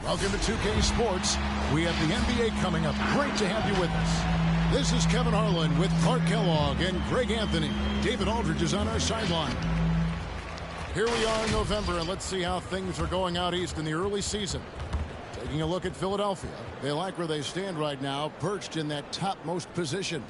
Welcome to 2K Sports. We have the NBA coming up. Great to have you with us. This is Kevin Harlan with Clark Kellogg and Greg Anthony. David Aldridge is on our sideline. Here we are in November, and let's see how things are going out east in the early season. Taking a look at Philadelphia. They like where they stand right now, perched in that topmost position.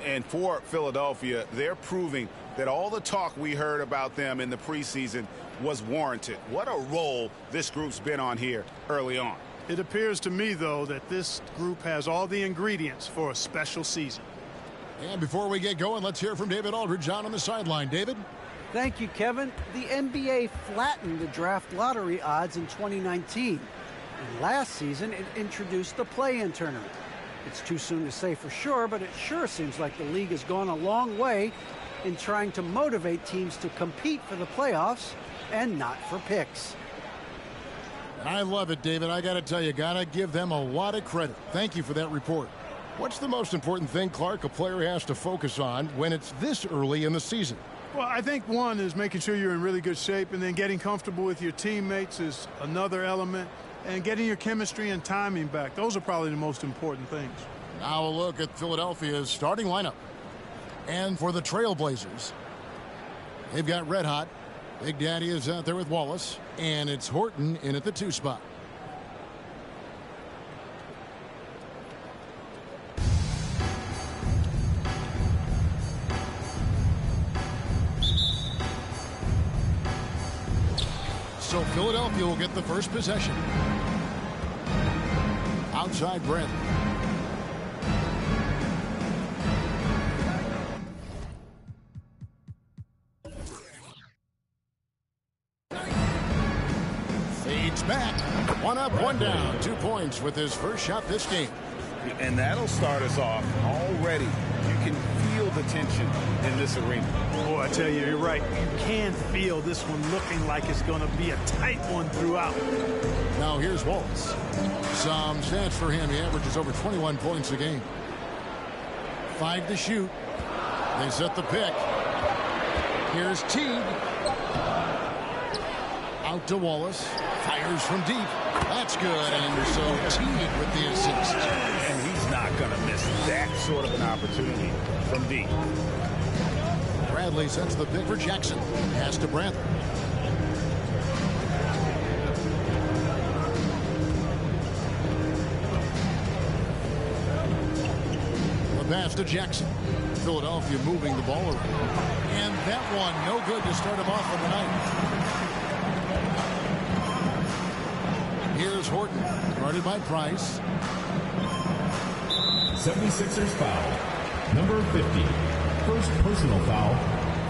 And for Philadelphia, they're proving that all the talk we heard about them in the preseason was warranted. What a role this group's been on here early on. It appears to me, though, that this group has all the ingredients for a special season. And before we get going, let's hear from David Aldridge on the sideline. David? Thank you, Kevin. The NBA flattened the draft lottery odds in 2019. And last season, it introduced the play-in tournament. It's too soon to say for sure, but it sure seems like the league has gone a long way in trying to motivate teams to compete for the playoffs and not for picks. I love it, David. I got to tell you, got to give them a lot of credit. Thank you for that report. What's the most important thing, Clark, a player has to focus on when it's this early in the season? Well, I think one is making sure you're in really good shape, and then getting comfortable with your teammates is another element, and getting your chemistry and timing back. Those are probably the most important things. Now a look at Philadelphia's starting lineup. And for the Trailblazers, they've got Red Hot. Big Daddy is out there with Wallace, and it's Horton in at the 2 spot. So Philadelphia will get the first possession. Outside Brent. Fades back. One up, one down. 2 points with his first shot this game. And that'll start us off already. You can feel the tension in this arena. Boy, I tell you, you're right. You can feel this one looking like it's going to be a tight one throughout. Now here's Wallace. Some stats for him. He averages over 21 points a game. 5 to shoot. They set the pick. Here's Teague. Out to Wallace. Fires from deep. That's good. And so Teague with the assist. And he's not going to miss that sort of an opportunity from deep. Bradley sets the pick for Jackson. Pass to Bradley. The pass to Jackson. Philadelphia moving the ball around. And that one no good to start him off on the night. Here's Horton, guarded by Price. 76ers foul. Number 50. First personal foul.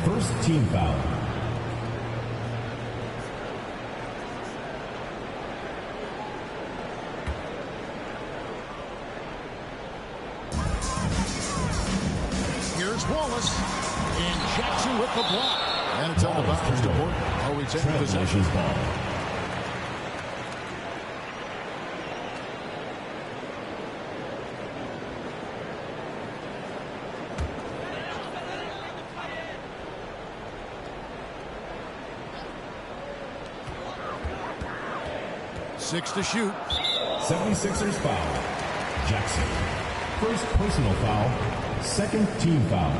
First team foul. Here's Wallace. And Jackson with the block. And it's on the bounce to Horton. Oh, we take possession. Ball. Six to shoot. 76ers foul. Jackson. First personal foul. Second team foul.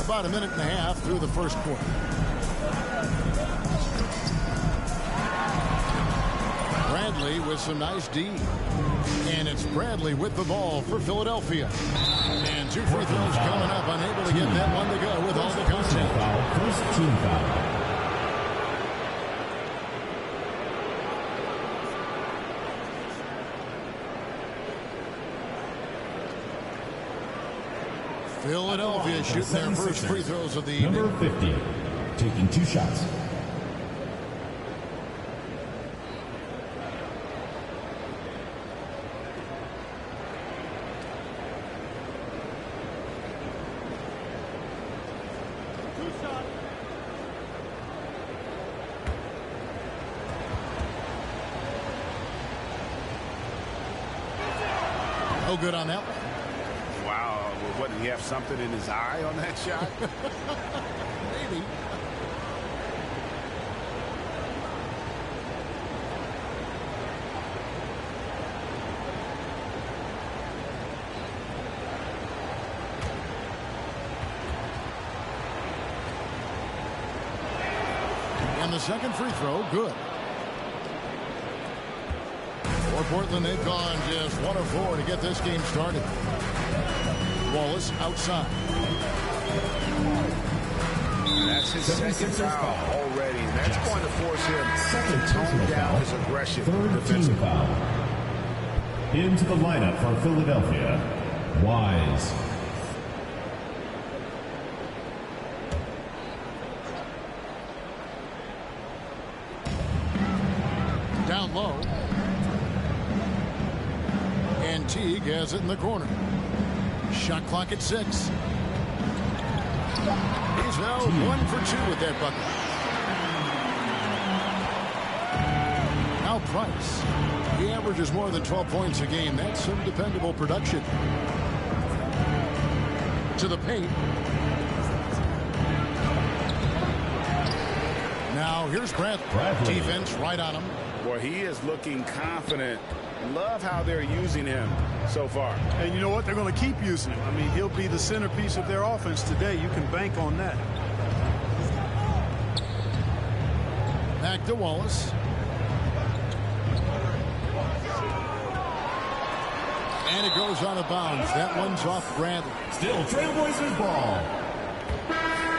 About a minute and a half through the first quarter. Bradley with some nice D. And it's Bradley with the ball for Philadelphia. And 2 free throws coming up. Unable to get that one to go with all the contact. Foul. First team foul. Philadelphia shooting their first free throws of the evening. Number 50, taking 2 shots. No good on that one. Wow, What, did he have something in his eye on that shot? Maybe. And the second free throw, good. For Portland, they've gone just 1 of 4 to get this game started. Wallace outside. That's his second foul already, and that's going to force him to tone down his aggression. Third team foul. Into the lineup for Philadelphia, Wise. Down low. And Teague has it in the corner. Shot clock at 6. He's now 1 for 2 with that bucket. Now Price. He averages more than 12 points a game. That's some dependable production. To the paint. Now here's Bradley. Defense right on him. Boy, he is looking confident. Love how they're using him so far. And you know what? They're going to keep using him. I mean, he'll be the centerpiece of their offense today. You can bank on that. Back to Wallace. And it goes out of bounds. That one's off Bradley. Still Trailblazers ball.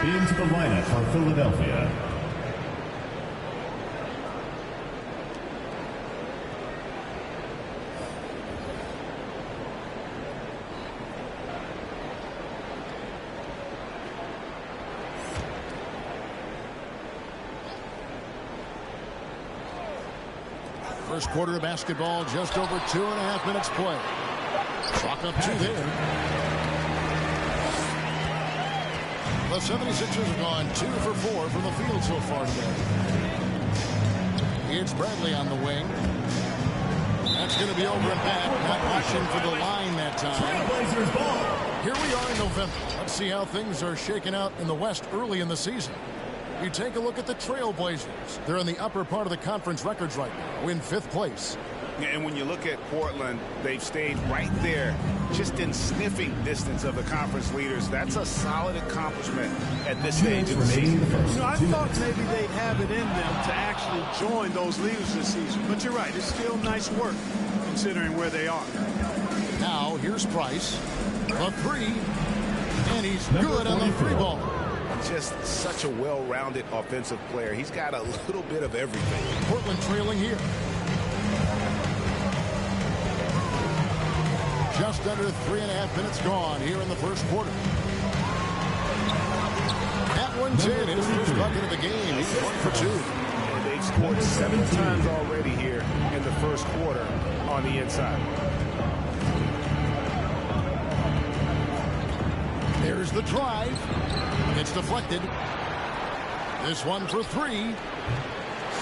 Into the lineup for Philadelphia. First quarter of basketball, just over 2.5 minutes play. Clock up 2 there. The 76ers have gone 2 for 4 from the field so far today. It's Bradley on the wing. That's going to be over and back. Not rushing for the line that time. Trailblazers ball. Here we are in November. Let's see how things are shaking out in the West early in the season. You take a look at the Trailblazers. They're in the upper part of the conference records right now, in 5th place. And when you look at Portland, they've stayed right there, just in sniffing distance of the conference leaders. That's a solid accomplishment at this stage of the season. You know, I thought maybe they'd have it in them to actually join those leaders this season. But you're right, it's still nice work considering where they are. Now, here's Price. A 3. And he's good on the 3 ball. Just such a well-rounded offensive player. He's got a little bit of everything. Portland trailing here. Just under 3.5 minutes gone here in the first quarter. That one's in. His first bucket of the game. He's 1 for 2. And they've scored 7 times already here in the first quarter on the inside. There's the drive. It's deflected. This one for 3.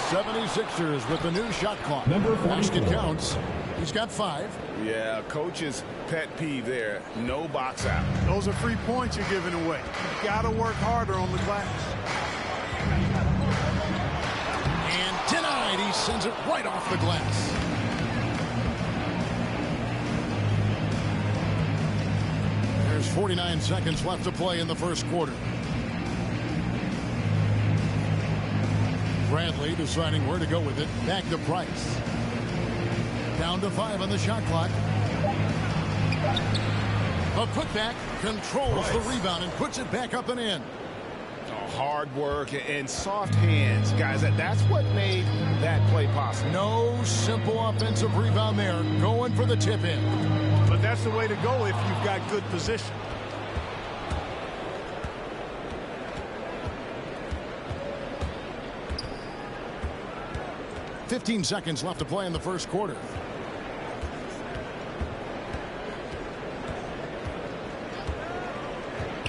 76ers with the new shot clock. Basket counts. He's got 5. Yeah, coach's pet peeve there. No box out. Those are free points you're giving away. You've got to work harder on the glass. And denied. He sends it right off the glass. There's 49 seconds left to play in the first quarter. Bradley deciding where to go with it. Back to Price. Down to 5 on the shot clock. A putback controls the rebound and puts it back up and in. Hard work and soft hands, guys. That's what made that play possible. No simple offensive rebound there. Going for the tip in. But that's the way to go if you've got good position. .15 seconds left to play in the first quarter.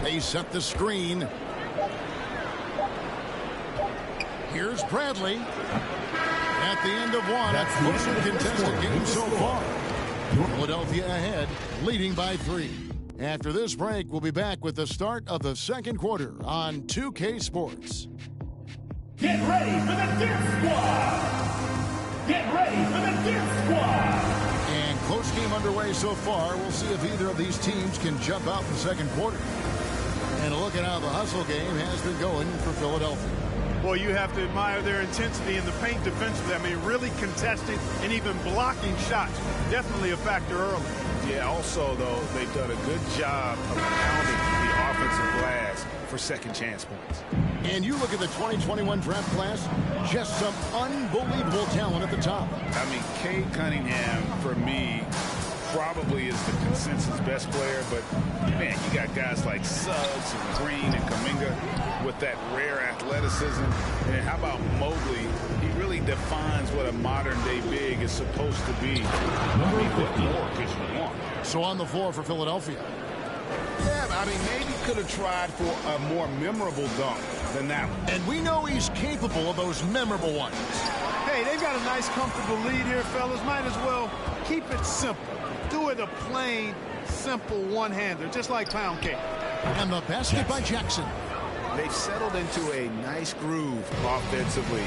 They set the screen. Here's Bradley. At the end of one, that's a closely contested game so far. Philadelphia ahead, leading by 3. After this break, we'll be back with the start of the second quarter on 2K Sports. Get ready for the Deer Squad! Get ready for the Deer Squad! And close game underway so far. We'll see if either of these teams can jump out in the second quarter. And a look at how the hustle game has been going for Philadelphia. Well, you have to admire their intensity in the paint defensively. I mean, really contesting and even blocking shots. Definitely a factor early. Yeah, also, though, they've done a good job of pounding the offensive glass for second chance points. And you look at the 2021 draft class, just some unbelievable talent at the top. I mean, Cade Cunningham, for me, probably is the consensus best player, but man, you got guys like Suggs and Green and Kuminga with that rare athleticism. And how about Mobley? He really defines what a modern-day big is supposed to be. I mean, what more could you want? So on the floor for Philadelphia. Yeah, I mean, maybe could have tried for a more memorable dunk than that one. And we know he's capable of those memorable ones. Hey, they've got a nice, comfortable lead here, fellas. Might as well keep it simple. Do it a plain, simple one-hander, just like pound cake. And the basket by Jackson. They've settled into a nice groove offensively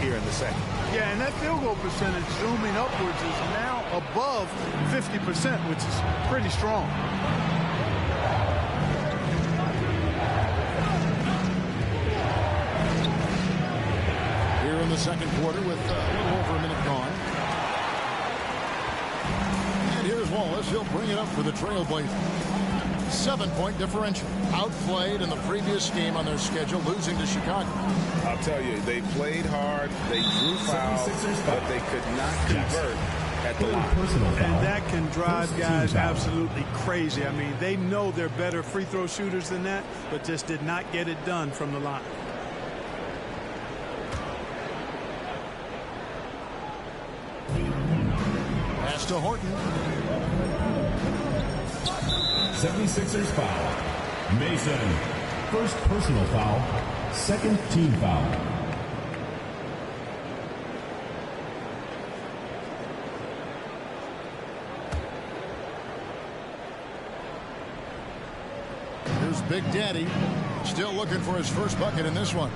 here in the second. Yeah, and that field goal percentage zooming upwards is now above 50%, which is pretty strong. Here in the second quarter with a little over a minute gone. And here's Wallace. He'll bring it up for the Trailblazers. 7-point differential. Outplayed in the previous game on their schedule, losing to Chicago. I'll tell you, they played hard, they drew fouls, but they could not convert at the line. And that can drive guys absolutely crazy. I mean, they know they're better free throw shooters than that, but just did not get it done from the line. Pass to Horton. 76ers foul. Mason. First personal foul. Second team foul. Here's Big Daddy. Still looking for his first bucket in this one.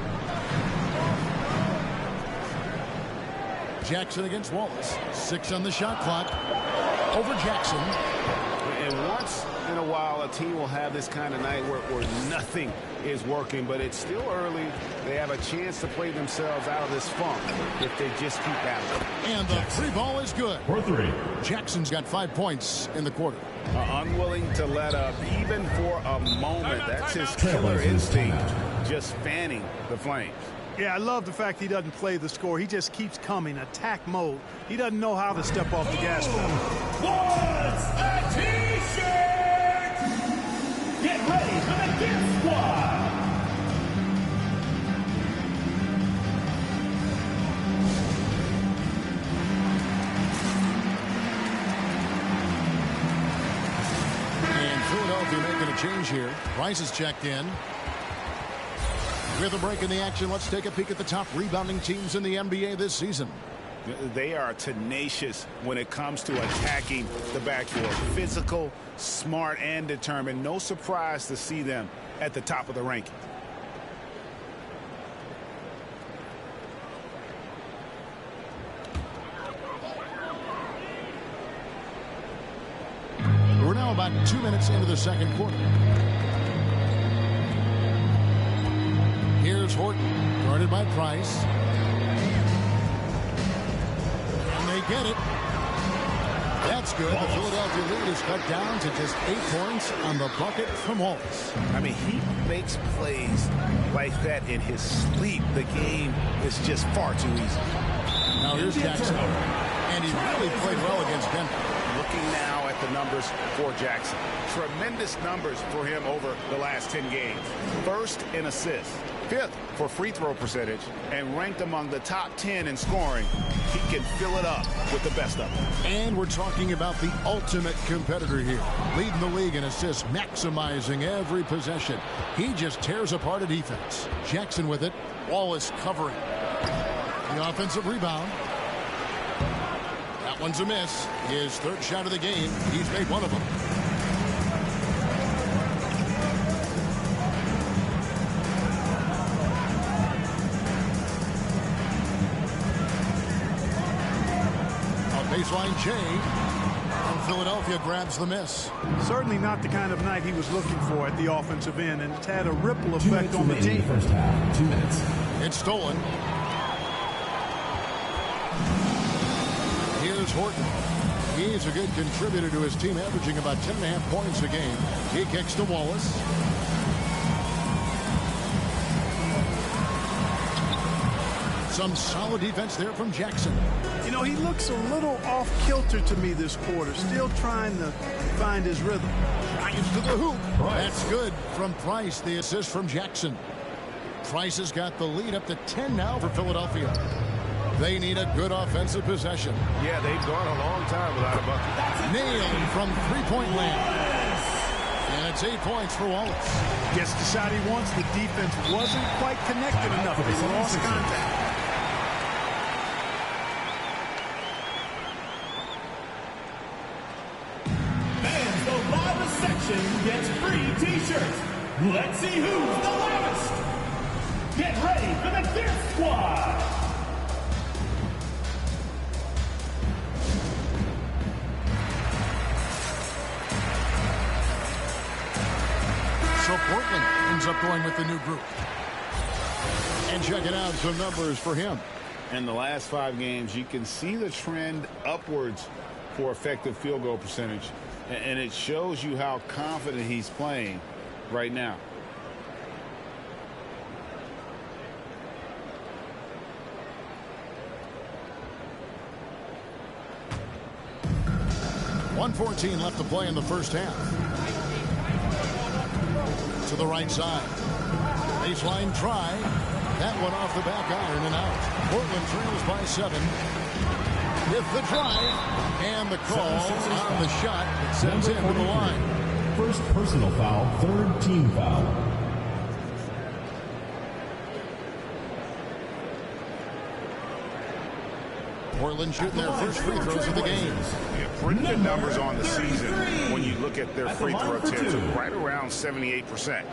Jackson against Wallace. 6 on the shot clock. Over Jackson. And once in a while, a team will have this kind of night where nothing is working, but it's still early. They have a chance to play themselves out of this funk if they just keep at it. And the free ball is good. For 3. Jackson's got 5 points in the quarter. Unwilling to let up even for a moment. That's his killer instinct, just fanning the flames. Yeah, I love the fact he doesn't play the score. He just keeps coming, attack mode. He doesn't know how to step off the gas pedal. What's a T-shirt? Get ready for the Deer Squad. And Philadelphia making a change here. Price is checked in. With a break in the action, let's take a peek at the top rebounding teams in the NBA this season. They are tenacious when it comes to attacking the backboard. Physical, smart, and determined. No surprise to see them at the top of the rankings. We're now about 2 minutes into the second quarter. Here's Horton, guarded by Price. And they get it. That's good. The Philadelphia lead is cut down to just 8 points on the bucket from Wallace. I mean, he makes plays like that in his sleep. The game is just far too easy. Now here's Jackson. And he really played well against Denver. Looking now at the numbers for Jackson. Tremendous numbers for him over the last 10 games. First in assists, 5th for free throw percentage, and ranked among the top 10 in scoring. He can fill it up with the best of them. And we're talking about the ultimate competitor here. Leading the league in assists, maximizing every possession. He just tears apart a defense. Jackson with it. Wallace covering. The offensive rebound. That one's a miss. His 3rd shot of the game. He's made one of them. Jay. And Philadelphia grabs the miss. Certainly not the kind of night he was looking for at the offensive end, and it's had a ripple effect on the team. First half, 2 minutes. It's stolen. Here's Horton. He's a good contributor to his team, averaging about 10.5 points a game. He kicks to Wallace. Some solid defense there from Jackson. You know, he looks a little off-kilter to me this quarter, still trying to find his rhythm. Drives to the hoop. That's good from Price. The assist from Jackson. Price has got the lead up to 10 now for Philadelphia. They need a good offensive possession. Yeah, they've gone a long time without a bucket. Nailed from three-point land. And it's 8 points for Wallace. Gets the shot he wants. The defense wasn't quite connected enough. They lost contact. And the loudest section gets free t-shirts. Let's see who's the loudest. Get ready for the Dip Squad. So Portland ends up going with the new group. And check it out, some numbers for him. In the last 5 games, you can see the trend upwards for effective field goal percentage. And it shows you how confident he's playing right now. .114 left to play in the first half. To the right side. Baseline try. That one off the back iron and out. Portland trails by 7. With the drive and the call on the shot. It sends him to the line. First personal foul, third team foul. Portland shooting their first free throws of the game. Yeah, pretty good numbers on the season when you look at their free throw attempts, right around 78%.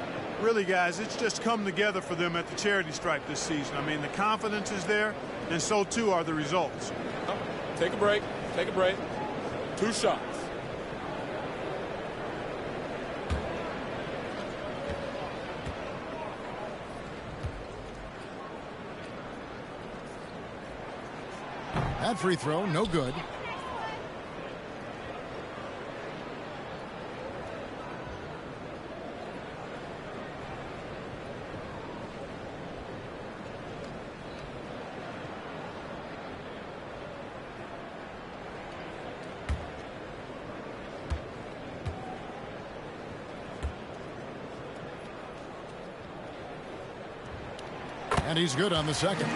Really, guys, it's just come together for them at the charity stripe this season. I mean, the confidence is there, and so too are the results. Take a break. Take a break. 2 shots. That free throw, no good. And he's good on the second.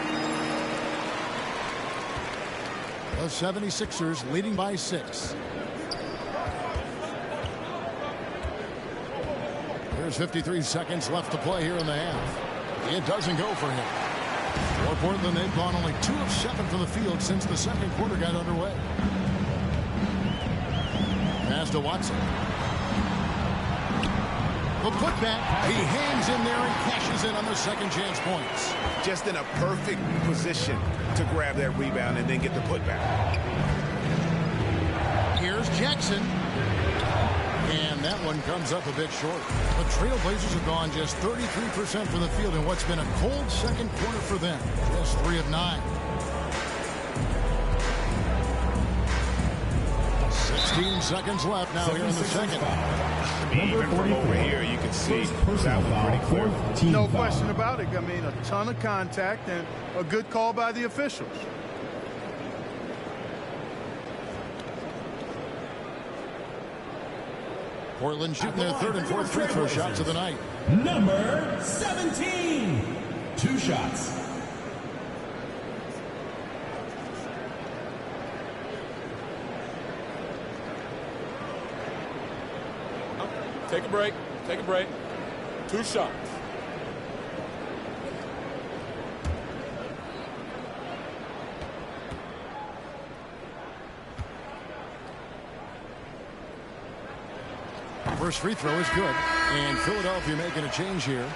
The 76ers leading by 6. There's 53 seconds left to play here in the half. It doesn't go for him. For Portland, they've gone only 2 of 7 from the field since the second quarter got underway. Pass to Watson. The putback. He hangs in there and cashes in on the second chance points. Just in a perfect position to grab that rebound and then get the putback. Here's Jackson. And that one comes up a bit short. The Trailblazers have gone just 33% from the field in what's been a cold second quarter for them. Just 3 of 9. 16 seconds left now here in the second. Even from over here, you can see that was pretty clear. No question about it. I mean, a ton of contact and a good call by the officials. Portland shooting their third and fourth free throw shots of the night. Number 17. 2 shots. Take a break. Take a break. 2 shots. First free throw is good. And Philadelphia making a change here.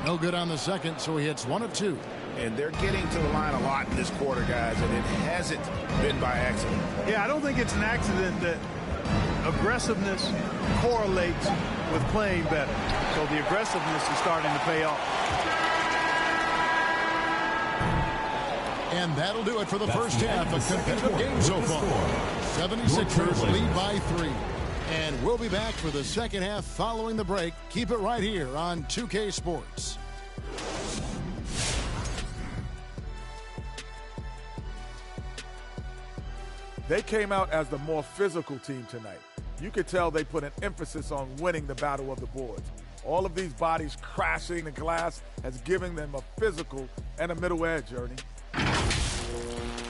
No good on the second, so he hits 1 of 2. And they're getting to the line a lot in this quarter, guys, and it hasn't been by accident. Yeah, I don't think it's an accident that aggressiveness correlates with playing better. So the aggressiveness is starting to pay off. And that'll do it for the first half. A competitive game so far. 76ers lead by 3. And we'll be back for the second half following the break. Keep it right here on 2K Sports. They came out as the more physical team tonight. You could tell they put an emphasis on winning the battle of the boards. All of these bodies crashing the glass has given them a physical and a middle edge, Ernie.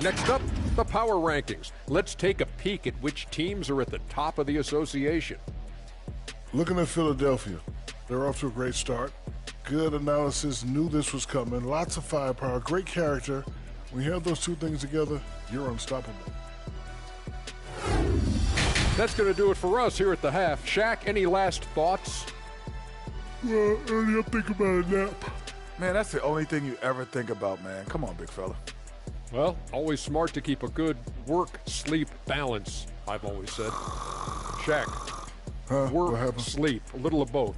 Next up, the power rankings. Let's take a peek at which teams are at the top of the association. Looking at Philadelphia, they're off to a great start. Good analysis, knew this was coming. Lots of firepower, great character. When you have those two things together, you're unstoppable. That's going to do it for us here at the half. Shaq, any last thoughts? Well, Ernie, I'm thinking about a nap. Man, that's the only thing you ever think about, man. Come on, big fella. Well, always smart to keep a good work-sleep balance, I've always said. Shaq, What work, happened? sleep, a little of both.